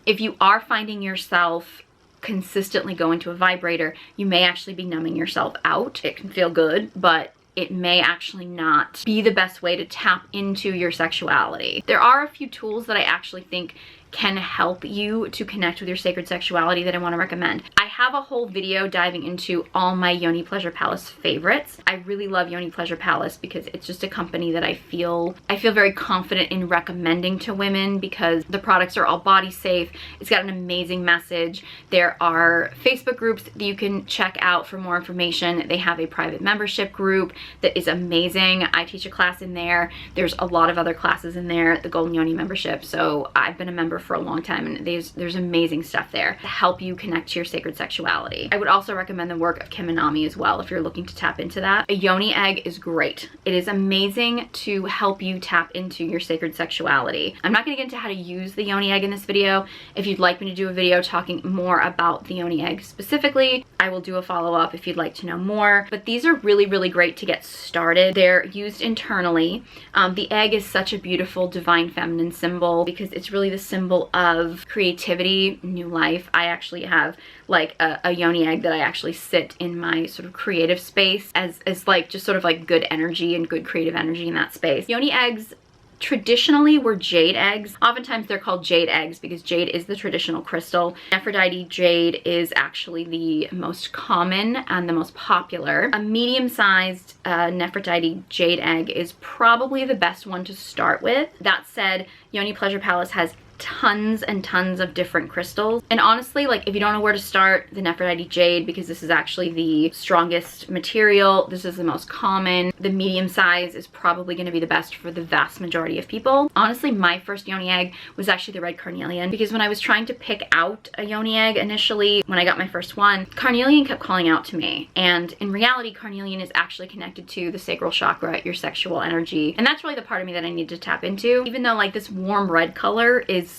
if you are finding yourself consistently going to a vibrator, you may actually be numbing yourself out. It can feel good, but it may actually not be the best way to tap into your sexuality. There are a few tools that I actually think can help you to connect with your sacred sexuality that I want to recommend. I have a whole video diving into all my Yoni Pleasure Palace favorites. I really love Yoni Pleasure Palace because it's just a company that I feel very confident in recommending to women, because the products are all body safe. It's got an amazing message. There are Facebook groups that you can check out for more information. They have a private membership group that is amazing. I teach a class in there. There's a lot of other classes in there, the Golden Yoni membership. So I've been a member for a long time, and there's amazing stuff there to help you connect to your sacred sexuality. I would also recommend the work of Kim Anami as well if you're looking to tap into that. A yoni egg is great. It is amazing to help you tap into your sacred sexuality. I'm not going to get into how to use the yoni egg in this video. If you'd like me to do a video talking more about the yoni egg specifically, I will do a follow-up if you'd like to know more. But these are really, really great to get started. They're used internally. The egg is such a beautiful divine feminine symbol because it's really the symbol of creativity, new life. I actually have like a yoni egg that I actually sit in my sort of creative space as like just sort of like good energy and good creative energy in that space. Yoni eggs traditionally were jade eggs. Oftentimes they're called jade eggs because jade is the traditional crystal. Nephrodite jade is actually the most common and the most popular. A medium-sized Nephrodite jade egg is probably the best one to start with. That said, Yoni Pleasure Palace has tons and tons of different crystals, and honestly, like, if you don't know where to start, the Nephrodite jade, because this is actually the strongest material, this is the most common, the medium size is probably going to be the best for the vast majority of people. Honestly, my first yoni egg was actually the red carnelian, because when I was trying to pick out a yoni egg initially, when I got my first one, carnelian kept calling out to me, and in reality carnelian is actually connected to the sacral chakra, your sexual energy, and that's really the part of me that I need to tap into. Even though like this warm red color is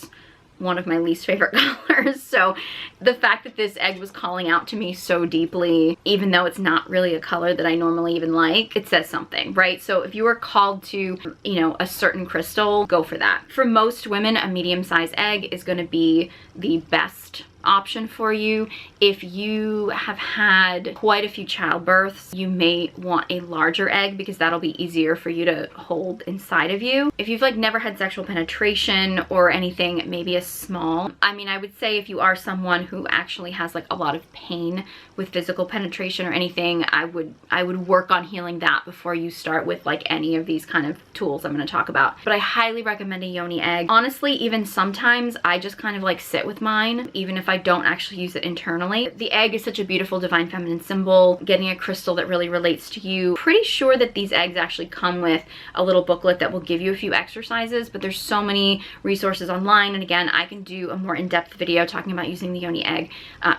one of my least favorite colors, so the fact that this egg was calling out to me so deeply, even though it's not really a color that I normally even like, it says something, right? So if you are called to, you know, a certain crystal, go for that. For most women, a medium-sized egg is going to be the best option for you. If you have had quite a few childbirths, you may want a larger egg because that'll be easier for you to hold inside of you. If you've like never had sexual penetration or anything, maybe a small. I mean, I would say if you are someone who actually has like a lot of pain with physical penetration or anything, I would work on healing that before you start with like any of these kind of tools I'm going to talk about. But I highly recommend a yoni egg. Honestly, even sometimes I just kind of like sit with mine, even if I don't actually use it internally. The egg is such a beautiful divine feminine symbol. Getting a crystal that really relates to you. Pretty sure that these eggs actually come with a little booklet that will give you a few exercises, but there's so many resources online, and again, I can do a more in-depth video talking about using the yoni egg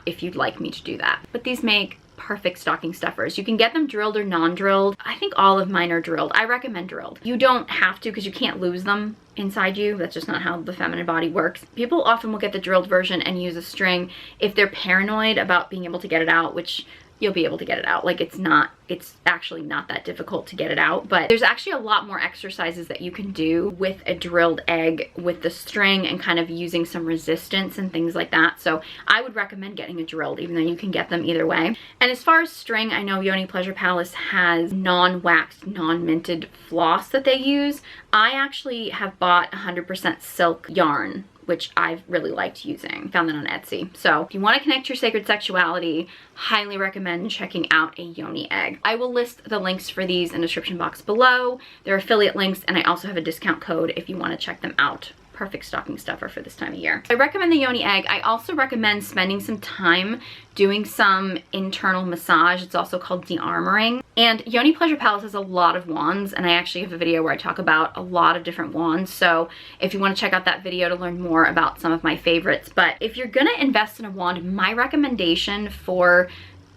if you'd like me to do that. But these make perfect stocking stuffers. You can get them drilled or non-drilled. I think all of mine are drilled. I recommend drilled. You don't have to because you can't lose them inside you. That's just not how the feminine body works. People often will get the drilled version and use a string if they're paranoid about being able to get it out, which you'll be able to get it out. Like, it's actually not that difficult to get it out, but there's actually a lot more exercises that you can do with a drilled egg with the string and kind of using some resistance and things like that. So I would recommend getting a drilled, even though you can get them either way. And as far as string, I know Yoni Pleasure Palace has non-waxed, non-minted floss that they use. I actually have bought 100% silk yarn, which I've really liked using. Found that on Etsy. So if you want to connect your sacred sexuality, highly recommend checking out a yoni egg. I will list the links for these in the description box below. They're affiliate links, and I also have a discount code if you want to check them out. Perfect stocking stuffer for this time of year. I recommend the yoni egg. I also recommend spending some time doing some internal massage. It's also called dearmoring. And Yoni Pleasure Palace has a lot of wands, and I actually have a video where I talk about a lot of different wands. So if you want to check out that video to learn more about some of my favorites. But if you're gonna invest in a wand, my recommendation for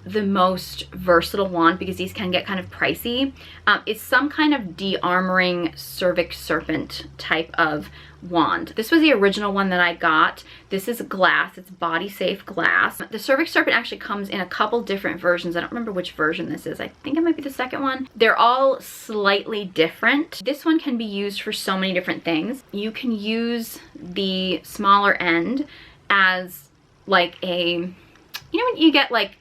the most versatile wand, because these can get kind of pricey, is some kind of dearmoring cervix serpent type of wand. This was the original one that I got. This is glass. It's body safe glass. The cervix serpent actually comes in a couple different versions. I don't remember which version this is. I think it might be the second one. They're all slightly different. This one can be used for so many different things. You can use the smaller end as like a, you know when you get like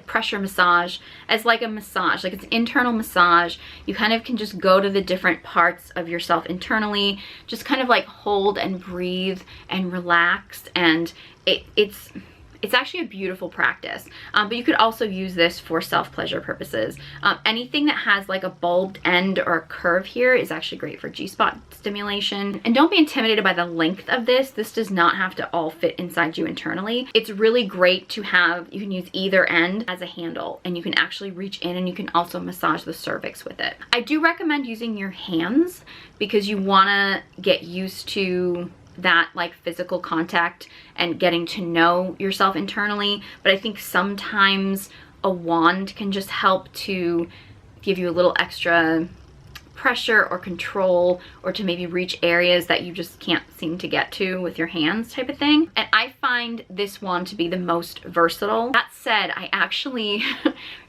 pressure massage, as like a massage, like it's an internal massage. You kind of can just go to the different parts of yourself internally, just kind of like hold and breathe and relax, and it's actually a beautiful practice. But you could also use this for self-pleasure purposes. Anything that has like a bulbed end or a curve here is actually great for G-spot stimulation. And don't be intimidated by the length of this. This does not have to all fit inside you internally. It's really great to have, you can use either end as a handle, and you can actually reach in, and you can also massage the cervix with it. I do recommend using your hands because you want to get used to that like physical contact and getting to know yourself internally, but I think sometimes a wand can just help to give you a little extra pressure or control, or to maybe reach areas that you just can't seem to get to with your hands, type of thing. And I find this wand to be the most versatile. That said, I actually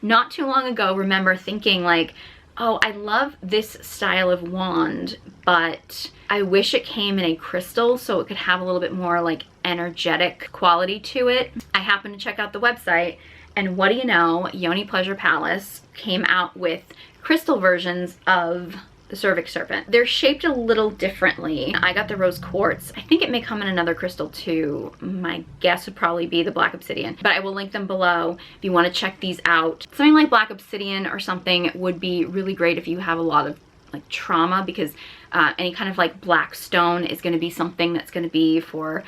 not too long ago remember thinking like, oh, I love this style of wand, but I wish it came in a crystal so it could have a little bit more like energetic quality to it. I happened to check out the website, and what do you know, Yoni Pleasure Palace came out with crystal versions of the cervix serpent. They're shaped a little differently. I got the rose quartz. I think it may come in another crystal too. My guess would probably be the black obsidian, but I will link them below if you want to check these out. Something like black obsidian or something would be really great if you have a lot of like trauma, because any kind of like black stone is going to be something that's going to be for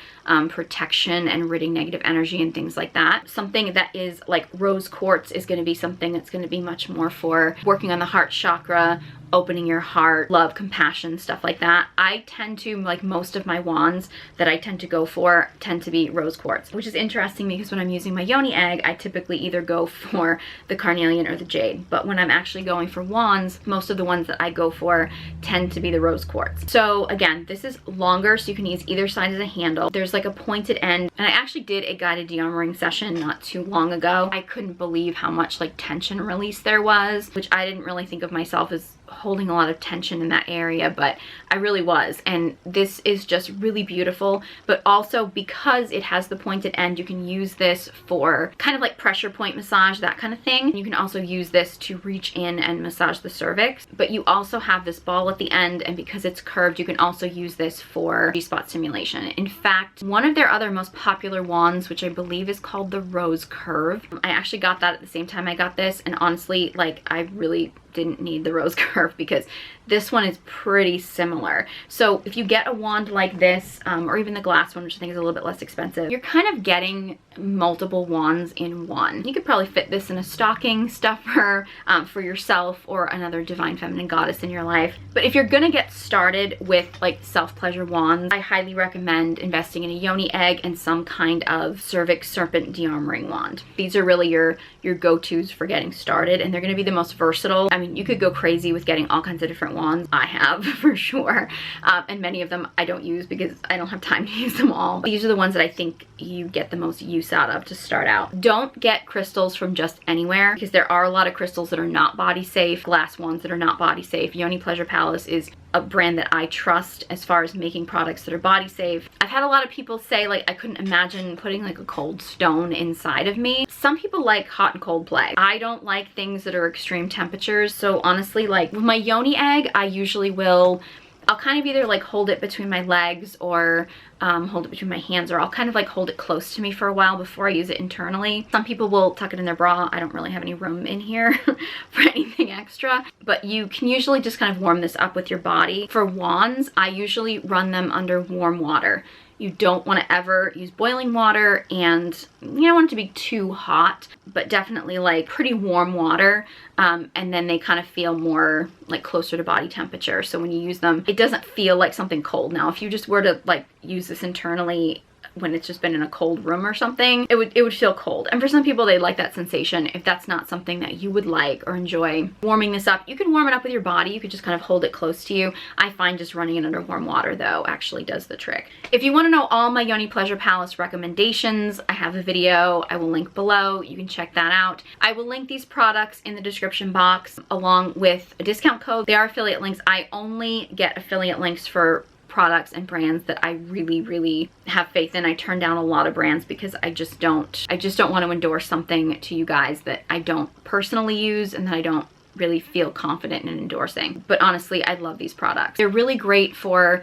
protection and ridding negative energy and things like that. Something that is like rose quartz is going to be something that's going to be much more for working on the heart chakra, opening your heart, love, compassion, stuff like that. I tend to, like most of my wands that I tend to go for tend to be rose quartz, which is interesting because when I'm using my yoni egg, I typically either go for the carnelian or the jade. But when I'm actually going for wands, most of the ones that I go for tend to be the rose quartz. So again, this is longer, so you can use either side as a handle. There's like a pointed end, and I actually did a guided dearmoring session not too long ago. I couldn't believe how much like tension release there was, which I didn't really think of myself as holding a lot of tension in that area, but I really was. And this is just really beautiful, but also because it has the pointed end, you can use this for kind of like pressure point massage, that kind of thing. You can also use this to reach in and massage the cervix, but you also have this ball at the end, and because it's curved, you can also use this for G-spot stimulation. In fact, one of their other most popular wands, which I believe is called the Rose Curve, I actually got that at the same time I got this, and honestly, like, I really didn't need the rose curve because this one is pretty similar. So if you get a wand like this, or even the glass one, which I think is a little bit less expensive, you're kind of getting multiple wands in one. You could probably fit this in a stocking stuffer for yourself or another divine feminine goddess in your life. But if you're gonna get started with like self-pleasure wands, I highly recommend investing in a yoni egg and some kind of cervix serpent dearmoring wand. These are really your go-tos for getting started, and they're gonna be the most versatile. I mean, you could go crazy with getting all kinds of different wands. I have for sure, and many of them I don't use because I don't have time to use them all. These are the ones that I think you get the most use out of to start out. Don't get crystals from just anywhere, because there are a lot of crystals that are not body safe, glass ones that are not body safe. Yoni Pleasure Palace is a brand that I trust as far as making products that are body safe. I've had a lot of people say like I couldn't imagine putting like a cold stone inside of me. Some people like hot and cold play. I don't like things that are extreme temperatures. So honestly, like with my yoni egg, I usually I'll kind of either like hold it between my legs or hold it between my hands, or I'll kind of like hold it close to me for a while before I use it internally. Some people will tuck it in their bra. I don't really have any room in here for anything extra, but you can usually just kind of warm this up with your body. For wands, I usually run them under warm water. You don't want to ever use boiling water, and you don't want it to be too hot, but definitely like pretty warm water. And then they kind of feel more like closer to body temperature. So when you use them, it doesn't feel like something cold. Now, if you just were to like use this internally when it's just been in a cold room or something, it would feel cold. And for some people, they like that sensation. If that's not something that you would like or enjoy warming this up, you can warm it up with your body. You could just kind of hold it close to you. I find just running it under warm water though actually does the trick. If you want to know all my Yoni Pleasure Palace recommendations, I have a video I will link below. You can check that out. I will link these products in the description box along with a discount code. They are affiliate links. I only get affiliate links for products and brands that I really have faith in. I turn down a lot of brands because I just don't want to endorse something to you guys that I don't personally use and that I don't really feel confident in endorsing. But honestly, I love these products. They're really great for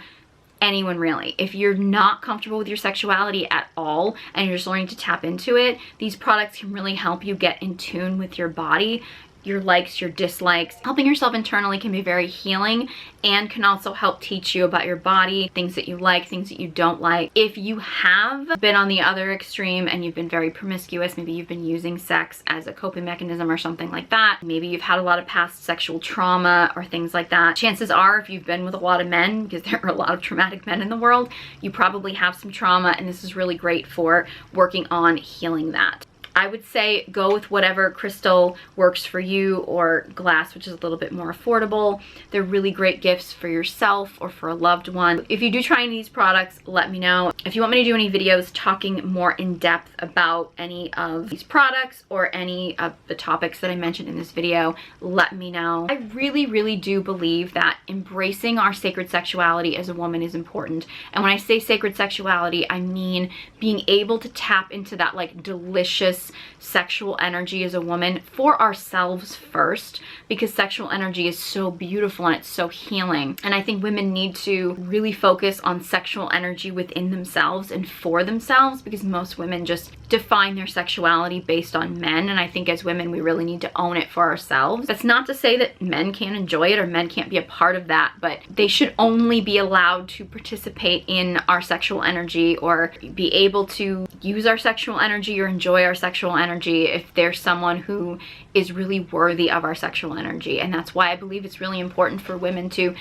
anyone really. If you're not comfortable with your sexuality at all and you're just learning to tap into it, these products can really help you get in tune with your body your likes, your dislikes. Helping yourself internally can be very healing and can also help teach you about your body, things that you like, things that you don't like. If you have been on the other extreme and you've been very promiscuous, maybe you've been using sex as a coping mechanism or something like that, maybe you've had a lot of past sexual trauma or things like that, chances are if you've been with a lot of men, because there are a lot of traumatic men in the world, you probably have some trauma, and this is really great for working on healing that. I would say go with whatever crystal works for you, or glass, which is a little bit more affordable. They're really great gifts for yourself or for a loved one. If you do try any of these products, let me know. If you want me to do any videos talking more in depth about any of these products or any of the topics that I mentioned in this video, let me know. I really, really do believe that embracing our sacred sexuality as a woman is important. And when I say sacred sexuality, I mean being able to tap into that like delicious sexual energy as a woman for ourselves first, because sexual energy is so beautiful and it's so healing. And I think women need to really focus on sexual energy within themselves and for themselves, because most women just define their sexuality based on men, and I think as women we really need to own it for ourselves. That's not to say that men can't enjoy it or men can't be a part of that, but they should only be allowed to participate in our sexual energy or be able to use our sexual energy or enjoy our sexual energy if there's someone who is really worthy of our sexual energy. And that's why I believe it's really important for women to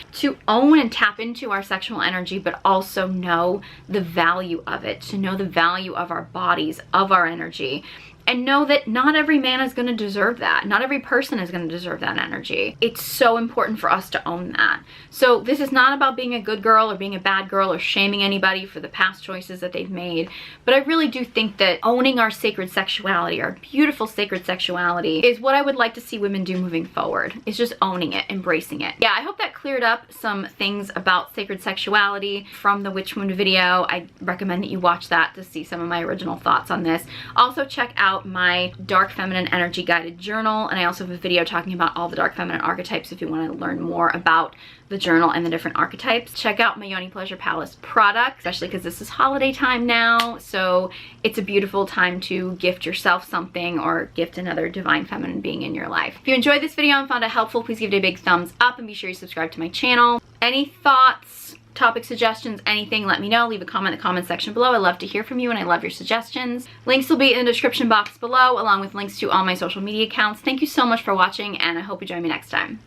own and tap into our sexual energy, but also know the value of it, to know the value of our bodies, of our energy. And know that not every man is going to deserve that. Not every person is going to deserve that energy. It's so important for us to own that. So this is not about being a good girl or being a bad girl or shaming anybody for the past choices that they've made. But I really do think that owning our sacred sexuality, our beautiful sacred sexuality, is what I would like to see women do moving forward. It's just owning it, embracing it. Yeah, I hope that cleared up some things about sacred sexuality from the Witch Wound video. I recommend that you watch that to see some of my original thoughts on this. Also check out my Dark Feminine Energy Guided Journal, and I also have a video talking about all the Dark Feminine archetypes if you want to learn more about the journal and the different archetypes. Check out my Yoni Pleasure Palace product, especially because this is holiday time now, so it's a beautiful time to gift yourself something or gift another divine feminine being in your life. If you enjoyed this video and found it helpful, please give it a big thumbs up and be sure you subscribe to my channel. Any thoughts, topic suggestions, anything, let me know. Leave a comment in the comment section below. I love to hear from you and I love your suggestions. Links will be in the description box below, along with links to all my social media accounts. Thank you so much for watching, and I hope you join me next time.